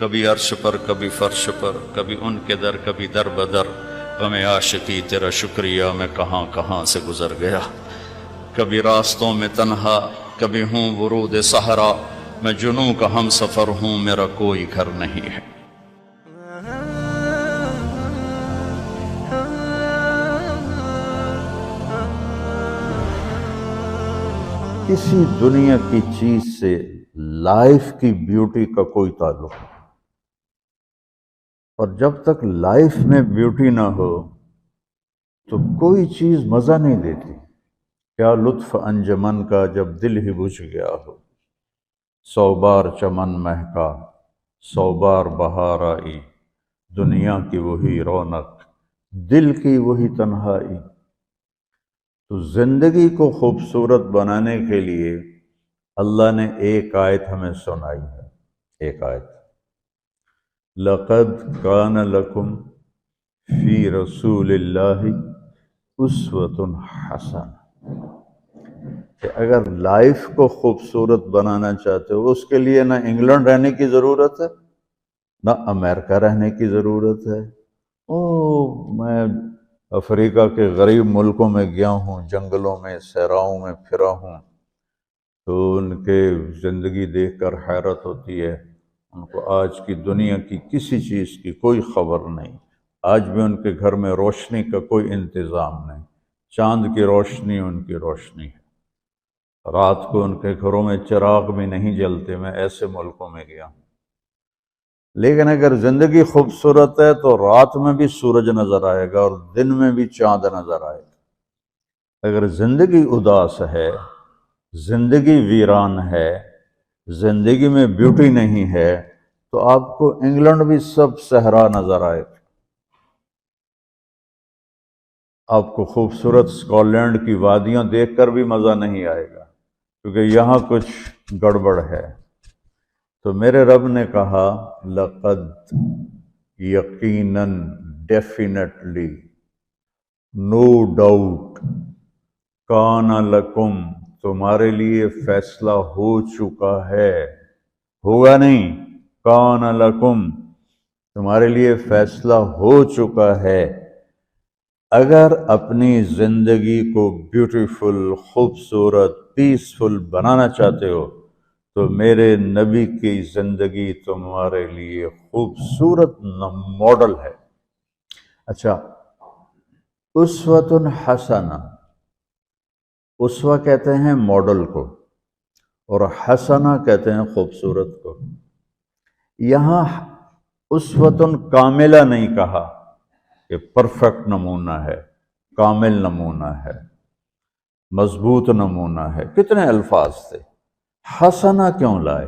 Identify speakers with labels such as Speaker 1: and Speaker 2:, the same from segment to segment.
Speaker 1: کبھی عرش پر کبھی فرش پر، کبھی ان کے در کبھی در بدر، غم عاشقی تیرا شکریہ میں کہاں کہاں سے گزر گیا، کبھی راستوں میں تنہا کبھی ہوں ورود صحرا، میں جنوں کا ہم سفر ہوں میرا کوئی گھر نہیں ہے۔
Speaker 2: کسی دنیا کی چیز سے لائف کی بیوٹی کا کوئی تعلق نہیں، اور جب تک لائف میں بیوٹی نہ ہو تو کوئی چیز مزہ نہیں دیتی۔ کیا لطف انجمن کا جب دل ہی بجھ گیا ہو، 100 بار چمن مہکا 100 بار بہار آئی، دنیا کی وہی رونق دل کی وہی تنہائی۔ تو زندگی کو خوبصورت بنانے کے لیے اللہ نے ایک آیت ہمیں سنائی ہے، ایک آیت، لَقَدْ كَانَ لَكُمْ فِي رَسُولِ اللَّهِ أُسْوَةٌ حَسَنَةٌ، کہ اگر لائف کو خوبصورت بنانا چاہتے ہو اس کے لیے نہ انگلینڈ رہنے کی ضرورت ہے نہ امریکہ رہنے کی ضرورت ہے۔ میں افریقہ کے غریب ملکوں میں گیا ہوں، جنگلوں میں صحراؤں میں پھرا ہوں، تو ان کے زندگی دیکھ کر حیرت ہوتی ہے۔ ان کو آج کی دنیا کی کسی چیز کی کوئی خبر نہیں، آج بھی ان کے گھر میں روشنی کا کوئی انتظام نہیں، چاند کی روشنی ان کی روشنی ہے، رات کو ان کے گھروں میں چراغ بھی نہیں جلتے۔ میں ایسے ملکوں میں گیا ہوں۔ لیکن اگر زندگی خوبصورت ہے تو رات میں بھی سورج نظر آئے گا اور دن میں بھی چاند نظر آئے گا۔ اگر زندگی اداس ہے، زندگی ویران ہے، زندگی میں بیوٹی نہیں ہے، تو آپ کو انگلینڈ بھی سب صحرا نظر آئے گا۔ آپ کو خوبصورت اسکاٹ لینڈ کی وادیاں دیکھ کر بھی مزہ نہیں آئے گا، کیونکہ یہاں کچھ گڑبڑ ہے۔ تو میرے رب نے کہا لقد، یقیناً، ڈیفینیٹلی، نو ڈاؤٹ، کان لکم، تمہارے لیے فیصلہ ہو چکا ہے، ہوگا نہیں، کان لکم، تمہارے لیے فیصلہ ہو چکا ہے۔ اگر اپنی زندگی کو بیوٹیفل، خوبصورت، پیسفل بنانا چاہتے ہو تو میرے نبی کی زندگی تمہارے لیے خوبصورت ماڈل ہے۔ اچھا، اسوۃ حسنہ، اسوہ کہتے ہیں ماڈل کو اور حسنہ کہتے ہیں خوبصورت کو۔ یہاں اسوۃ کاملہ نہیں کہا کہ پرفیکٹ نمونہ ہے، کامل نمونہ ہے، مضبوط نمونہ ہے، کتنے الفاظ تھے۔ حسنہ کیوں لائے؟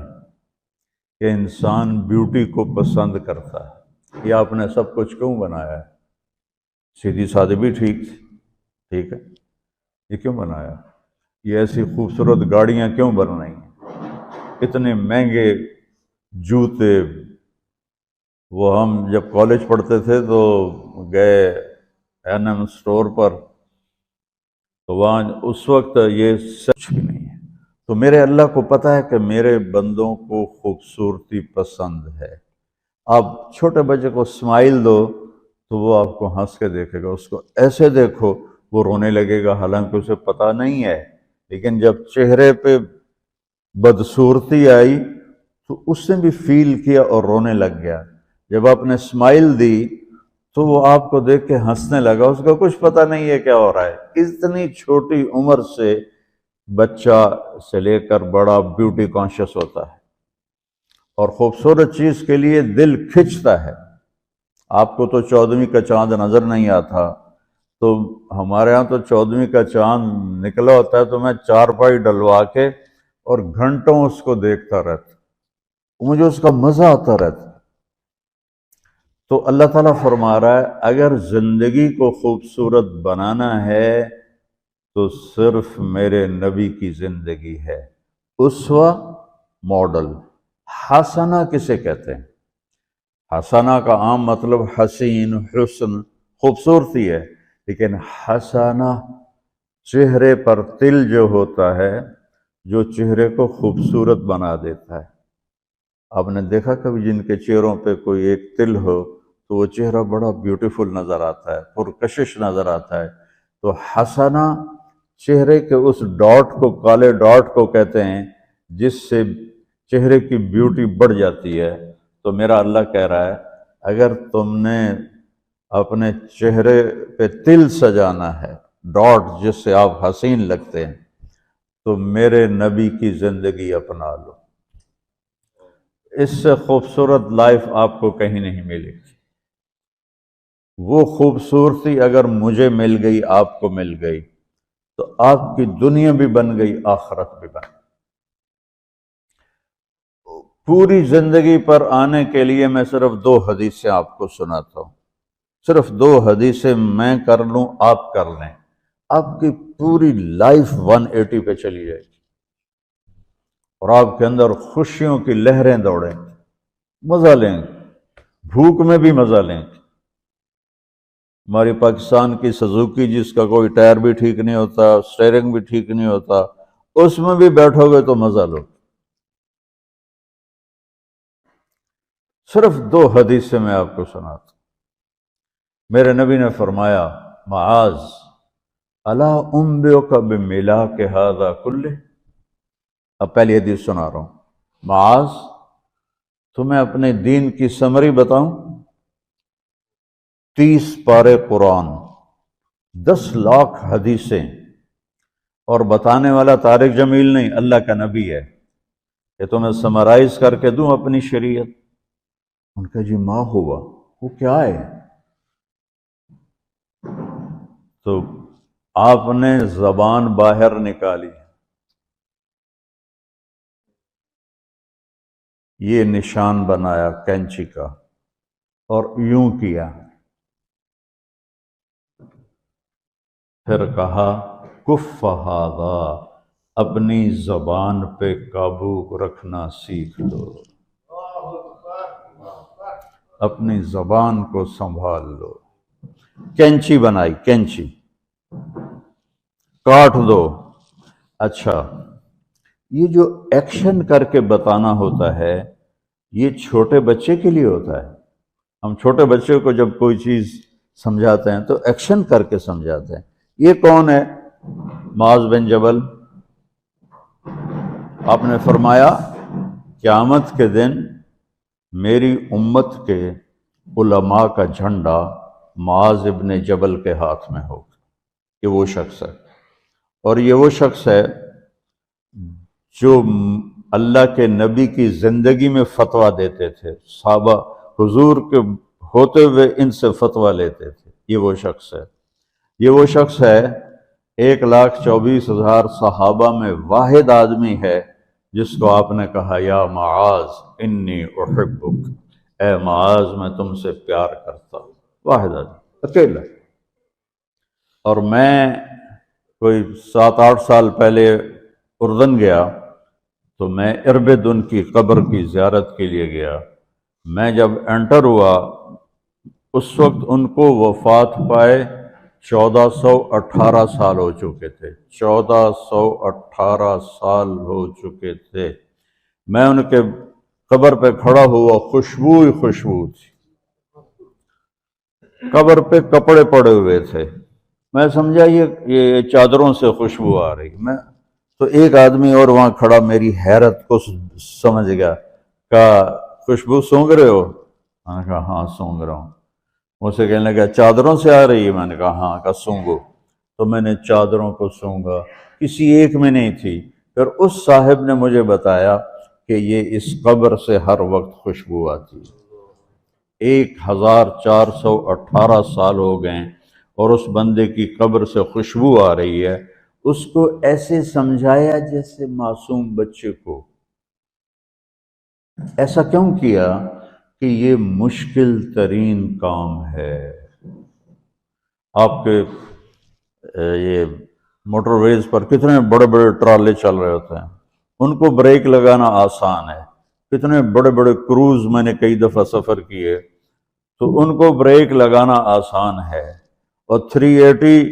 Speaker 2: کہ انسان بیوٹی کو پسند کرتا ہے۔ یہ آپ نے سب کچھ کیوں بنایا ہے؟ سیدھی سادی بھی ٹھیک ہے، یہ کیوں بنایا؟ یہ ایسی خوبصورت گاڑیاں کیوں بن رہی ہیں؟ اتنے مہنگے جوتے، وہ ہم جب کالج پڑھتے تھے تو گئے این اسٹور پر، تو وہاں اس وقت یہ سچ بھی نہیں ہے۔ تو میرے اللہ کو پتہ ہے کہ میرے بندوں کو خوبصورتی پسند ہے۔ آپ چھوٹے بچے کو اسمائل دو تو وہ آپ کو ہنس کے دیکھے گا، اس کو ایسے دیکھو وہ رونے لگے گا، حالانکہ اسے پتہ نہیں ہے، لیکن جب چہرے پہ بدصورتی آئی تو اس نے بھی فیل کیا اور رونے لگ گیا۔ جب آپ نے اسمائل دی تو وہ آپ کو دیکھ کے ہنسنے لگا، اس کو کچھ پتہ نہیں ہے کیا ہو رہا ہے۔ اتنی چھوٹی عمر سے بچہ سے لے کر بڑا بیوٹی کانشیس ہوتا ہے اور خوبصورت چیز کے لیے دل کھنچتا ہے۔ آپ کو تو 14ویں کا چاند نظر نہیں آتا، تو ہمارے ہاں تو 14ویں کا چاند نکلا ہوتا ہے تو میں چارپائی ڈلوا کے اور گھنٹوں اس کو دیکھتا رہتا، مجھے اس کا مزہ آتا رہتا۔ تو اللہ تعالیٰ فرما رہا ہے اگر زندگی کو خوبصورت بنانا ہے تو صرف میرے نبی کی زندگی ہے، اسوہ، ماڈل۔ حسنہ کسے کہتے ہیں؟ حسنہ کا عام مطلب حسین، حسن، خوبصورتی ہے، لیکن حسنہ چہرے پر تل جو ہوتا ہے، جو چہرے کو خوبصورت بنا دیتا ہے۔ آپ نے دیکھا کبھی جن کے چہروں پہ کوئی ایک تل ہو تو وہ چہرہ بڑا بیوٹیفل نظر آتا ہے، پرکشش نظر آتا ہے. تو حسنہ چہرے کے اس ڈاٹ کو، کالے ڈاٹ کو کہتے ہیں جس سے چہرے کی بیوٹی بڑھ جاتی ہے. تو میرا اللہ کہہ رہا ہے اگر تم نے اپنے چہرے پہ تل سجانا ہے، ڈاٹ جس سے آپ حسین لگتے ہیں، تو میرے نبی کی زندگی اپنا لو. اس سے خوبصورت لائف آپ کو کہیں نہیں ملے گی. وہ خوبصورتی اگر مجھے مل گئی، آپ کو مل گئی، تو آپ کی دنیا بھی بن گئی، آخرت بھی بن گئی. پوری زندگی پر آنے کے لیے میں صرف 2 حدیثیں آپ کو سناتا ہوں. صرف 2 حدیثیں میں کر لوں، آپ کر لیں، آپ کی پوری لائف 180 پہ چلی جائے گی اور آپ کے اندر خوشیوں کی لہریں دوڑیں، مزہ لیں گے، بھوک میں بھی مزہ لیں گے. ہماری پاکستان کی سزوکی جس کا کوئی ٹائر بھی ٹھیک نہیں ہوتا، سٹیئرنگ بھی ٹھیک نہیں ہوتا، اس میں بھی بیٹھو گے تو مزہ لو. صرف 2 حدیثیں میں آپ کو سناتا ہوں. میرے نبی نے فرمایا معاذ الا انبئک بملاک ھذا کلہ. اب پہلی حدیث سنا رہا ہوں. معاذ تمہیں اپنے دین کی سمری بتاؤں؟ 30 پارے قرآن، 10 لاکھ حدیثیں، اور بتانے والا طارق جمیل نہیں، اللہ کا نبی ہے. کہ تمہیں سمرائز کر کے دوں اپنی شریعت؟ ان کا جی ما ہوا، وہ کیا ہے؟ تو آپ نے زبان باہر نکالی، یہ نشان بنایا کینچی کا اور یوں کیا، پھر کہا کف ھذا، اپنی زبان پہ قابو رکھنا سیکھ لو، اپنی زبان کو سنبھال لو. کینچی بنائی، کینچی کاٹ دو. اچھا، یہ جو ایکشن کر کے بتانا ہوتا ہے یہ چھوٹے بچے کے لیے ہوتا ہے. ہم چھوٹے بچے کو جب کوئی چیز سمجھاتے ہیں تو ایکشن کر کے سمجھاتے ہیں. یہ کون ہے؟ معاذ بن جبل. آپ نے فرمایا قیامت کے دن میری امت کے علماء کا جھنڈا معاذ ابن جبل کے ہاتھ میں ہوگا. یہ وہ شخص ہے، اور یہ وہ شخص ہے جو اللہ کے نبی کی زندگی میں فتویٰ دیتے تھے. صحابہ حضور کے ہوتے ہوئے ان سے فتویٰ لیتے تھے. یہ وہ شخص ہے. یہ وہ شخص ہے 1,24,000 صحابہ میں واحد آدمی ہے جس کو آپ نے کہا یا معاذ انی احبک، اے معاذ میں تم سے پیار کرتا ہوں. واحد آدمی، اکیلا. اور میں کوئی 7-8 سال پہلے اردن گیا تو میں اربد ان کی قبر کی زیارت کے لیے گیا. میں جب انٹر ہوا اس وقت ان کو وفات پائے 1418 سال ہو چکے تھے. 1418 سال ہو چکے تھے. میں ان کے قبر پہ کھڑا ہوا، خوشبو ہی خوشبو تھی. قبر پہ کپڑے پڑے ہوئے تھے. میں سمجھا یہ چادروں سے خوشبو آ رہی. میں تو ایک آدمی اور وہاں کھڑا میری حیرت کو سمجھ گیا. کہا خوشبو سونگ رہے ہو؟ میں نے کہا ہاں سونگ رہا ہوں. مجھ سے کہنے لگا چادروں سے آ رہی ہے؟ میں نے کہا ہاں. کہا سونگو. تو میں نے چادروں کو سونگا، کسی ایک میں نہیں تھی. پھر اس صاحب نے مجھے بتایا کہ یہ اس قبر سے ہر وقت خوشبو آتی ہے. 1418 سال ہو گئے اور اس بندے کی قبر سے خوشبو آ رہی ہے. اس کو ایسے سمجھایا جیسے معصوم بچے کو. ایسا کیوں کیا؟ کہ یہ مشکل ترین کام ہے. آپ کے یہ موٹر ویز پر کتنے بڑے بڑے ٹرالے چل رہے ہوتے ہیں، ان کو بریک لگانا آسان ہے. کتنے بڑے بڑے کروز میں نے کئی دفعہ سفر کیے تو ان کو بریک لگانا آسان ہے، اور 380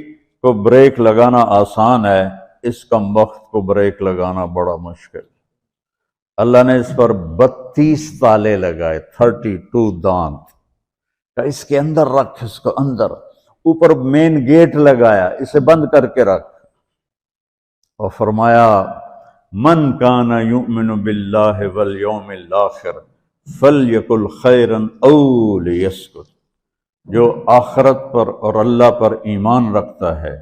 Speaker 2: کو بریک لگانا آسان ہے، اس کم وقت کو بریک لگانا بڑا مشکل. اللہ نے اس پر 32 تالے لگائے، 32 دانت کہ اس کے اندر رکھ، اس کو اندر، اوپر مین گیٹ لگایا، اسے بند کر کے رکھ، اور فرمایا من کان یؤمن باللہ والیوم الآخر فلیقل خیرا او لیسکت، جو آخرت پر اور اللہ پر ایمان رکھتا ہے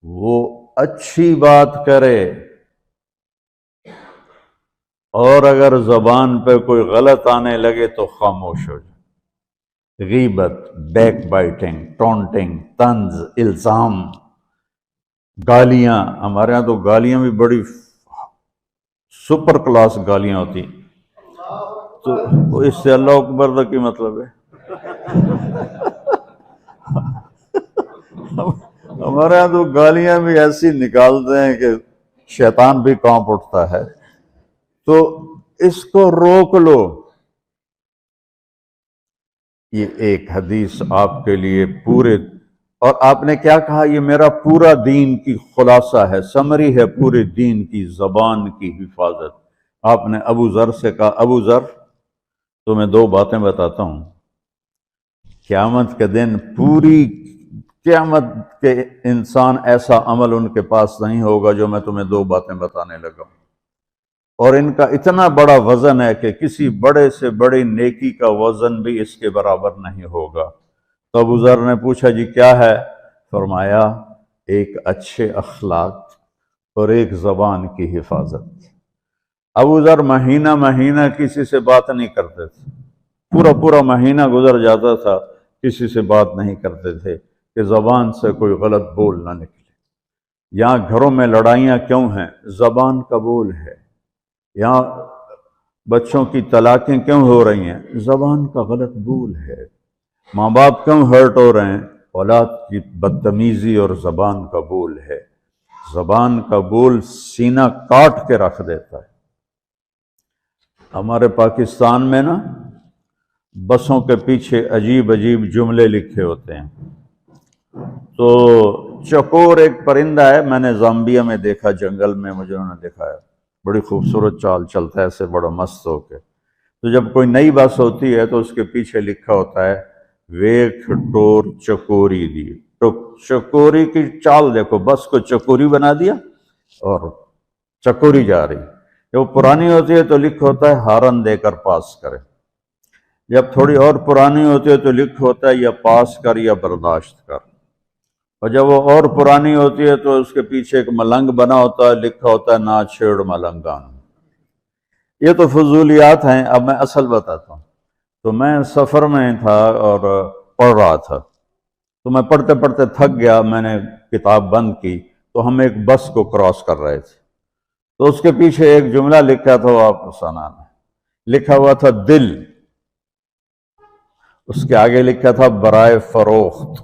Speaker 2: وہ اچھی بات کرے، اور اگر زبان پہ کوئی غلط آنے لگے تو خاموش ہو جائے۔ غیبت، بیک بائٹنگ، ٹونٹنگ، طنز، الزام، گالیاں، ہمارے ہاں تو گالیاں بھی بڑی سپر کلاس گالیاں ہوتی، تو اس سے اللہ اکبر کا کی مطلب ہے؟ ہمارے ہاں تو گالیاں بھی ایسی نکالتے ہیں کہ شیطان بھی کانپ اٹھتا ہے، تو اس کو روک لو۔ یہ ایک حدیث آپ کے لیے پورے، اور آپ نے کیا کہا؟ یہ میرا پورا دین کی خلاصہ ہے، سمری ہے پورے دین کی، زبان کی حفاظت۔ آپ نے ابو ذر سے کہا ابو ذر تمہیں 2 باتیں بتاتا ہوں، قیامت کے دن پوری قیامت کے انسان ایسا عمل ان کے پاس نہیں ہوگا جو میں تمہیں 2 باتیں بتانے لگا ہوں، اور ان کا اتنا بڑا وزن ہے کہ کسی بڑے سے بڑی نیکی کا وزن بھی اس کے برابر نہیں ہوگا۔ تو ابو ذر نے پوچھا جی کیا ہے؟ فرمایا ایک اچھے اخلاق اور ایک زبان کی حفاظت۔ ابو ذر مہینہ مہینہ کسی سے بات نہیں کرتے تھے، پورا مہینہ گزر جاتا تھا کسی سے بات نہیں کرتے تھے کہ زبان سے کوئی غلط بول نہ نکلے۔ یہاں گھروں میں لڑائیاں کیوں ہیں؟ زبان کا بول ہے۔ یہاں بچوں کی طلاقیں کیوں ہو رہی ہیں؟ زبان کا غلط بول ہے۔ ماں باپ کیوں ہرٹ ہو رہے ہیں؟ اولاد کی بدتمیزی اور زبان کا بول ہے۔ زبان کا بول سینہ کاٹ کے رکھ دیتا ہے۔ ہمارے پاکستان میں نا بسوں کے پیچھے عجیب جملے لکھے ہوتے ہیں۔ تو چکور ایک پرندہ ہے، میں نے زامبیا میں دیکھا، جنگل میں مجھے انہوں نے دکھایا، بڑی خوبصورت چال چلتا ہے ایسے بڑا مست ہو کے۔ تو جب کوئی نئی بس ہوتی ہے تو اس کے پیچھے لکھا ہوتا ہے ویکھ ٹور چکوری دی، تو چکوری کی چال دیکھو، بس کو چکوری بنا دیا اور چکوری جا رہی۔ جب پرانی ہوتی ہے تو لکھ ہوتا ہے ہارن دے کر پاس کرے، جب تھوڑی اور پرانی ہوتی ہے تو لکھ ہوتا ہے یا پاس کر یا برداشت کر، اور جب وہ اور پرانی ہوتی ہے تو اس کے پیچھے ایک ملنگ بنا ہوتا ہے، لکھا ہوتا ہے نا چھیڑ ملنگان۔ یہ تو فضولیات ہیں، اب میں اصل بتاتا ہوں۔ تو میں سفر میں تھا اور پڑھ رہا تھا، تو میں پڑھتے پڑھتے تھک گیا، میں نے کتاب بند کی، تو ہم ایک بس کو کراس کر رہے تھے، تو اس کے پیچھے ایک جملہ لکھا تھا، وہ آپ کو سنانا ہے۔ لکھا ہوا تھا دل، اس کے آگے لکھا تھا برائے فروخت،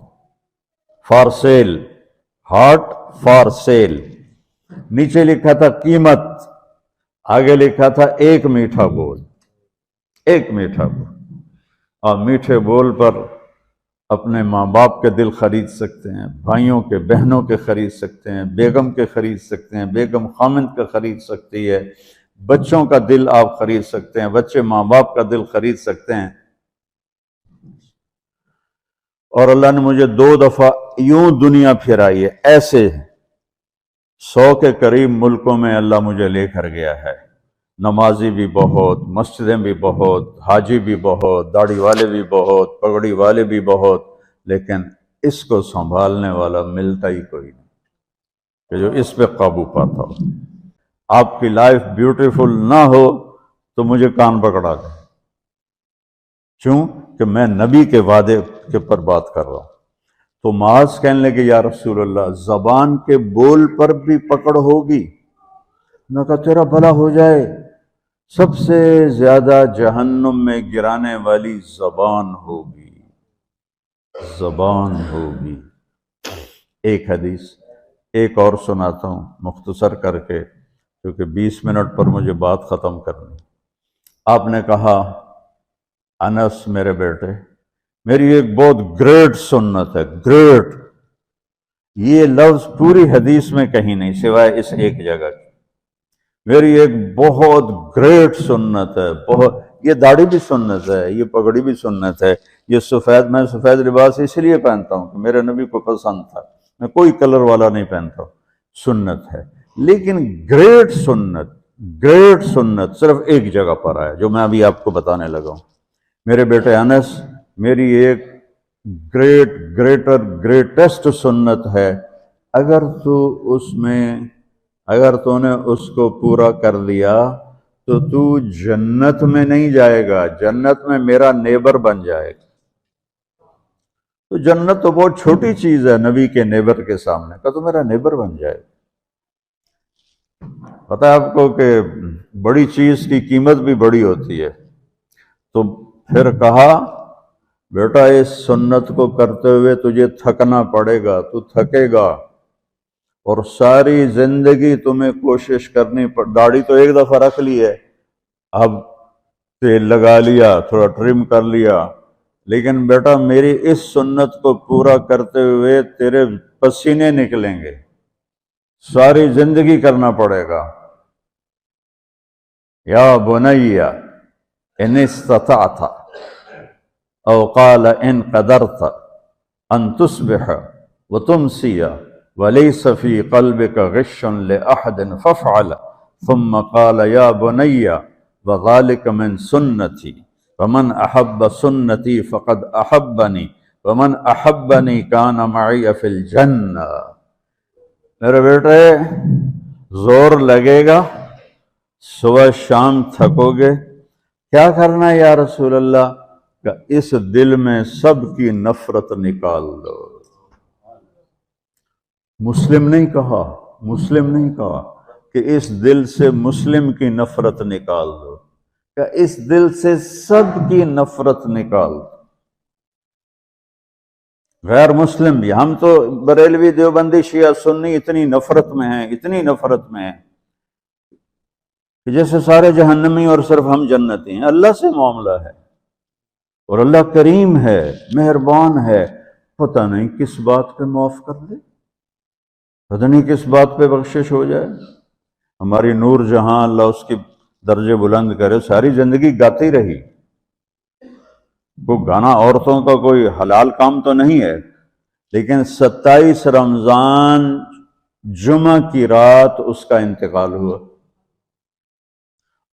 Speaker 2: for sale, heart for sale, نیچے لکھا تھا قیمت، آگے لکھا تھا ایک میٹھا بول، ایک میٹھا بول۔ اور میٹھے بول پر اپنے ماں باپ کے دل خرید سکتے ہیں، بھائیوں کے، بہنوں کے خرید سکتے ہیں، بیگم کے خرید سکتے ہیں، بیگم خامند کا خرید سکتی ہے، بچوں کا دل آپ خرید سکتے ہیں، بچے ماں باپ کا دل خرید سکتے ہیں۔ اور اللہ نے مجھے 2 دفعہ یوں دنیا پھرائی ہے، ایسے 100 کے قریب ملکوں میں اللہ مجھے لے کر گیا ہے، نمازی بھی بہت، مسجدیں بھی بہت، حاجی بھی بہت، داڑھی والے بھی بہت، پگڑی والے بھی بہت، لیکن اس کو سنبھالنے والا ملتا ہی کوئی نہیں کہ جو اس پہ قابو پاتا ہو۔ آپ کی لائف بیوٹیفل نہ ہو تو مجھے کان پکڑا دیں، کیوں کہ میں نبی کے وعدے کے پر بات کر رہا ہوں۔ تو معاذ کہنے لگے یا رسول اللہ زبان کے بول پر بھی پکڑ ہوگی؟ میں کہا تیرا بھلا ہو جائے، سب سے زیادہ جہنم میں گرانے والی زبان ہوگی، زبان ہوگی۔ ایک حدیث ایک اور سناتا ہوں مختصر کر کے، کیونکہ 20 منٹ پر مجھے بات ختم کرنی۔ آپ نے کہا انس میرے بیٹے، میری ایک بہت گریٹ سنت ہے، گریٹ، یہ لفظ پوری حدیث میں کہیں نہیں سوائے اس ایک جگہ کی۔ میری ایک بہت گریٹ سنت ہے، بہت، یہ داڑھی بھی سنت ہے، یہ پگڑی بھی سنت ہے، یہ سفید، میں سفید لباس اس لیے پہنتا ہوں کہ میرے نبی کو پسند تھا، میں کوئی کلر والا نہیں پہنتا ہوں، سنت ہے۔ لیکن گریٹ سنت صرف ایک جگہ پر ہے جو میں ابھی آپ کو بتانے لگا ہوں۔ میرے بیٹے انس، میری ایک گریٹسٹ سنت ہے، اگر تو نے اس کو پورا کر لیا تو جنت میں نہیں جائے گا، جنت میں میرا نیبر بن جائے گا۔ تو جنت تو بہت چھوٹی چیز ہے نبی کے نیبر کے سامنے کا، تو میرا نیبر بن جائے گا۔ پتہ ہے آپ کو کہ بڑی چیز کی قیمت بھی بڑی ہوتی ہے۔ تو پھر کہا بیٹا اس سنت کو کرتے ہوئے تجھے تھکنا پڑے گا، تو تھکے گا، اور ساری زندگی تمہیں کوشش کرنی داڑھی تو ایک دفعہ رکھ لی ہے، اب تیل لگا لیا، تھوڑا ٹرم کر لیا، لیکن بیٹا میری اس سنت کو پورا کرتے ہوئے تیرے پسینے نکلیں گے، ساری زندگی کرنا پڑے گا۔ یا بنی ان استطعت او قال ان قدرت ان تصبح وتمسی وليس في قلبك غش لأحد فافعل، ثم قال يا بني وذلك من سنتي ومن أحب سنتي فقد أحبني ومن أحبني كان معي في الجنة۔ میرے بیٹے زور لگے گا، صبح شام تھکو گے، کیا کرنا ہے یا رسول اللہ؟ کہ اس دل میں سب کی نفرت نکال دو۔ مسلم نہیں کہا کہ اس دل سے مسلم کی نفرت نکال دو، کہ اس دل سے سب کی نفرت نکال دو، غیر مسلم بھی۔ ہم تو بریلوی، دیوبندی، شیعہ، سنی اتنی نفرت میں ہیں کہ جیسے سارے جہنمی اور صرف ہم جنتی ہیں۔ اللہ سے معاملہ ہے، اور اللہ کریم ہے، مہربان ہے، پتہ نہیں کس بات پہ معاف کر دے، پتہ نہیں کس بات پہ بخشش ہو جائے۔ ہماری نور جہاں، اللہ اس کی درجے بلند کرے، ساری زندگی گاتی رہی۔ وہ گانا عورتوں کا کوئی حلال کام تو نہیں ہے، لیکن 27 رمضان جمعہ کی رات اس کا انتقال ہوا،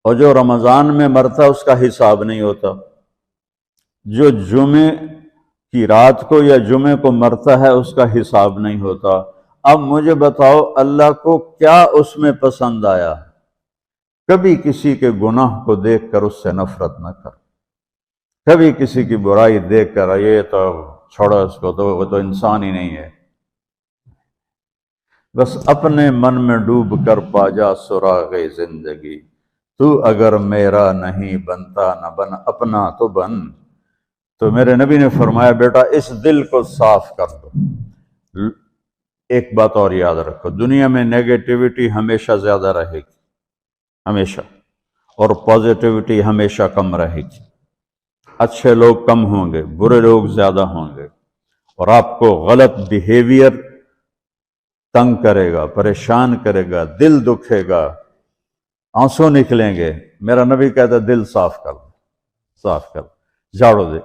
Speaker 2: اور جو رمضان میں مرتا اس کا حساب نہیں ہوتا، جو جمعے کی رات کو یا جمعے کو مرتا ہے اس کا حساب نہیں ہوتا۔ اب مجھے بتاؤ اللہ کو کیا اس میں پسند آیا؟ کبھی کسی کے گناہ کو دیکھ کر اس سے نفرت نہ کر، کبھی کسی کی برائی دیکھ کر یہ تو چھوڑو اس کو، تو وہ تو انسان ہی نہیں ہے۔ بس اپنے من میں ڈوب کر پا جا سراغ زندگی، تو اگر میرا نہیں بنتا نہ بن اپنا تو بن۔ تو میرے نبی نے فرمایا بیٹا اس دل کو صاف کر دو۔ ایک بات اور یاد رکھو، دنیا میں نیگیٹیوٹی ہمیشہ زیادہ رہے گی، ہمیشہ، اور پازیٹیوٹی ہمیشہ کم رہے گی۔ اچھے لوگ کم ہوں گے، برے لوگ زیادہ ہوں گے، اور آپ کو غلط بیہیویئر تنگ کرے گا، پریشان کرے گا، دل دکھے گا، آنسو نکلیں گے۔ میرا نبی کہتا ہے دل صاف کر، جھاڑو دے۔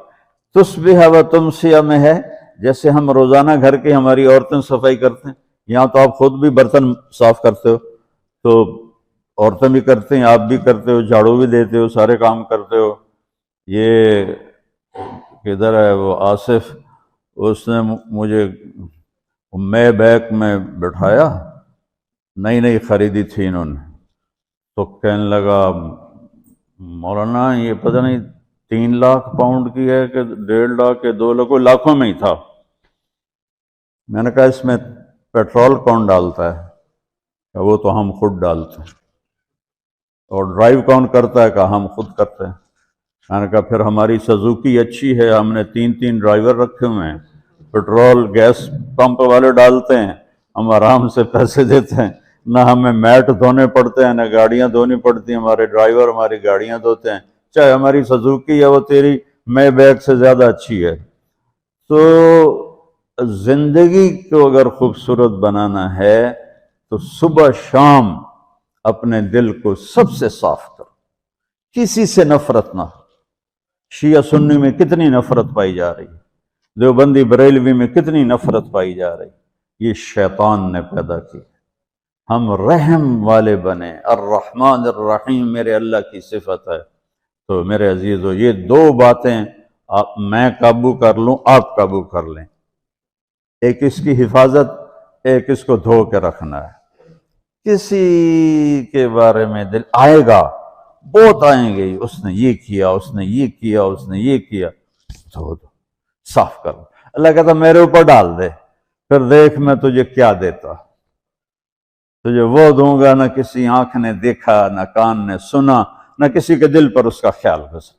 Speaker 2: تصبح و تمسی میں ہے، جیسے ہم روزانہ گھر کی ہماری عورتیں صفائی کرتے ہیں، یہاں تو آپ خود بھی برتن صاف کرتے ہو، تو عورتیں بھی کرتے ہیں، آپ بھی کرتے ہو، جھاڑو بھی دیتے ہو، سارے کام کرتے ہو۔ یہ کدھر ہے وہ آصف، اس نے مجھے میں بیک میں بٹھایا، نئی خریدی تھی انہوں نے، تو کہنے لگا مولانا یہ پتہ نہیں 3 لاکھ پاؤنڈ کی ہے کہ 1.5 لاکھ کے 2 لاکھ، کوئی لاکھوں میں ہی تھا۔ میں نے کہا اس میں پیٹرول کون ڈالتا ہے؟ کہ وہ تو ہم خود ڈالتے ہیں۔ اور ڈرائیو کون کرتا ہے؟ کہ ہم خود کرتے ہیں۔ میں نے کہا پھر ہماری سزوکی اچھی ہے، ہم نے 3 ڈرائیور رکھے ہوئے ہیں، پیٹرول گیس پمپ والے ڈالتے ہیں، ہم آرام سے پیسے دیتے ہیں، نہ ہمیں میٹ دھونے پڑتے ہیں، نہ گاڑیاں دھونی پڑتی ہیں، ہمارے ڈرائیور ہماری گاڑیاں دھوتے ہیں، چاہے ہماری سزوکی ہے وہ تیری میں بیگ سے زیادہ اچھی ہے۔ تو زندگی کو اگر خوبصورت بنانا ہے تو صبح شام اپنے دل کو سب سے صاف کرو، کسی سے نفرت نہ ہو۔ شیعہ سنی میں کتنی نفرت پائی جا رہی ہے، دیوبندی بریلوی میں کتنی نفرت پائی جا رہی ہے، یہ شیطان نے پیدا کی۔ ہم رحم والے بنے، الرحمن الرحیم میرے اللہ کی صفت ہے۔ تو میرے عزیزو، یہ دو باتیں میں قابو کر لوں، آپ قابو کر لیں، ایک اس کی حفاظت، ایک اس کو دھو کے رکھنا ہے۔ کسی کے بارے میں دل آئے گا، بہت آئیں گے، اس نے یہ کیا، اس نے یہ کیا، اس نے یہ کیا، دھو دو، صاف کرو۔ اللہ کہتا میرے اوپر ڈال دے، پھر دیکھ میں تجھے کیا دیتا، تجھے وہ دوں گا نہ کسی آنکھ نے دیکھا، نہ کان نے سنا، نہ کسی کے دل پر اس کا خیال گزرا۔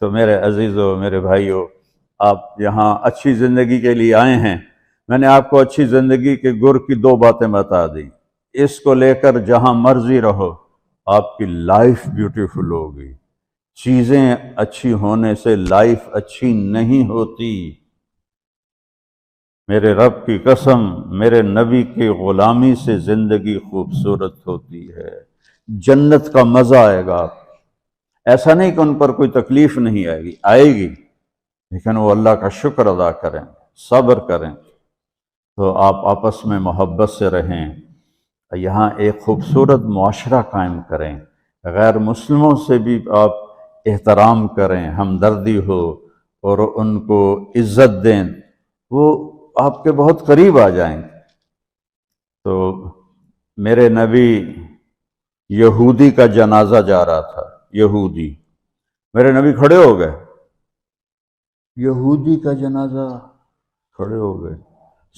Speaker 2: تو میرے عزیزو، میرے بھائیو، آپ یہاں اچھی زندگی کے لیے آئے ہیں۔ میں نے آپ کو اچھی زندگی کے گر کی دو باتیں بتا دی، اس کو لے کر جہاں مرضی رہو، آپ کی لائف بیوٹیفل ہوگی۔ چیزیں اچھی ہونے سے لائف اچھی نہیں ہوتی۔ میرے رب کی قسم، میرے نبی کی غلامی سے زندگی خوبصورت ہوتی ہے، جنت کا مزہ آئے گا۔ ایسا نہیں کہ ان پر کوئی تکلیف نہیں آئے گی، آئے گی، لیکن وہ اللہ کا شکر ادا کریں، صبر کریں۔ تو آپ آپس میں محبت سے رہیں، یہاں ایک خوبصورت معاشرہ قائم کریں، غیر مسلموں سے بھی آپ احترام کریں، ہمدردی ہو اور ان کو عزت دیں، وہ آپ کے بہت قریب آ جائیں گے۔ تو میرے نبی یہودی کا جنازہ جا رہا تھا، یہودی، میرے نبی کھڑے ہو گئے، یہودی کا جنازہ، کھڑے ہو گئے۔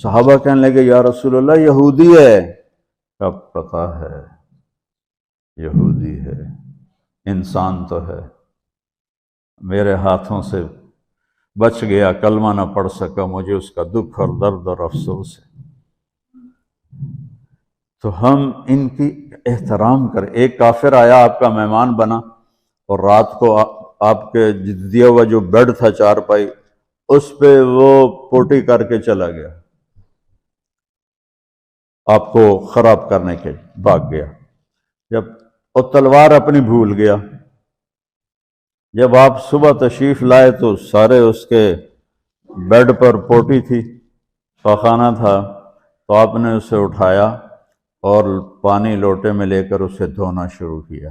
Speaker 2: صحابہ کہنے لگے یا رسول اللہ یہودی ہے، کب پتا ہے یہودی ہے، انسان تو ہے، میرے ہاتھوں سے بچ گیا، کلمہ نہ پڑھ سکا، مجھے اس کا دکھ اور درد اور افسوس ہے۔ تو ہم ان کی احترام کریں۔ ایک کافر آیا، آپ کا مہمان بنا، اور رات کو آپ کے دیا ہوا جو بیڈ تھا چارپائی، اس پہ وہ پوٹی کر کے چلا گیا، آپ کو خراب کرنے کے بھاگ گیا، جب وہ تلوار اپنی بھول گیا۔ جب آپ صبح تشریف لائے تو سارے اس کے بیڈ پر پوٹی تھی، پاخانہ تھا، تو آپ نے اسے اٹھایا اور پانی لوٹے میں لے کر اسے دھونا شروع کیا۔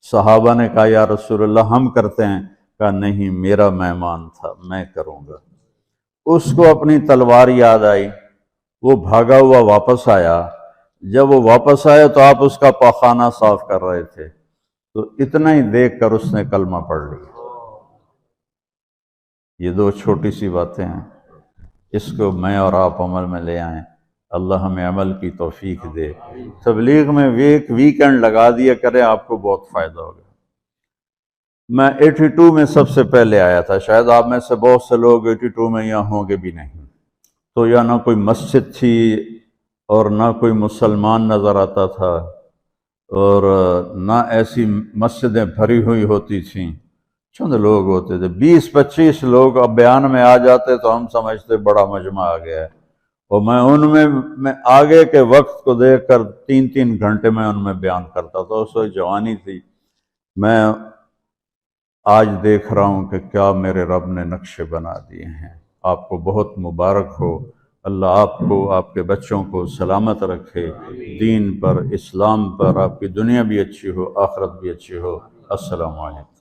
Speaker 2: صحابہ نے کہا یا رسول اللہ ہم کرتے ہیں، کہا نہیں، میرا مہمان تھا، میں کروں گا۔ اس کو اپنی تلوار یاد آئی، وہ بھاگا ہوا واپس آیا۔ جب وہ واپس آیا تو آپ اس کا پاخانہ صاف کر رہے تھے، تو اتنا ہی دیکھ کر اس نے کلمہ پڑھ لیا۔ یہ دو چھوٹی سی باتیں ہیں، اس کو میں اور آپ عمل میں لے آئیں، اللہ ہمیں عمل کی توفیق دے۔ تبلیغ میں ایک ویکنڈ لگا دیا کریں، آپ کو بہت فائدہ ہوگا۔ میں 82 میں سب سے پہلے آیا تھا، شاید آپ میں سے بہت سے لوگ 82 میں یہاں ہوں گے بھی نہیں۔ تو یہاں نہ کوئی مسجد تھی اور نہ کوئی مسلمان نظر آتا تھا، اور نہ ایسی مسجدیں بھری ہوئی ہوتی تھیں، چند لوگ ہوتے تھے، 20-25 لوگ اب بیان میں آ جاتے تو ہم سمجھتے بڑا مجمع آ گیا ہے، اور میں ان میں آگے کے وقت کو دیکھ کر 3-3 گھنٹے میں ان میں بیان کرتا تھا۔ اس وقت جوانی تھی۔ میں آج دیکھ رہا ہوں کہ کیا میرے رب نے نقشے بنا دیے ہیں۔ آپ کو بہت مبارک ہو، اللہ آپ کو، آپ کے بچوں کو سلامت رکھے، دین پر، اسلام پر، آپ کی دنیا بھی اچھی ہو، آخرت بھی اچھی ہو۔ السلام علیکم۔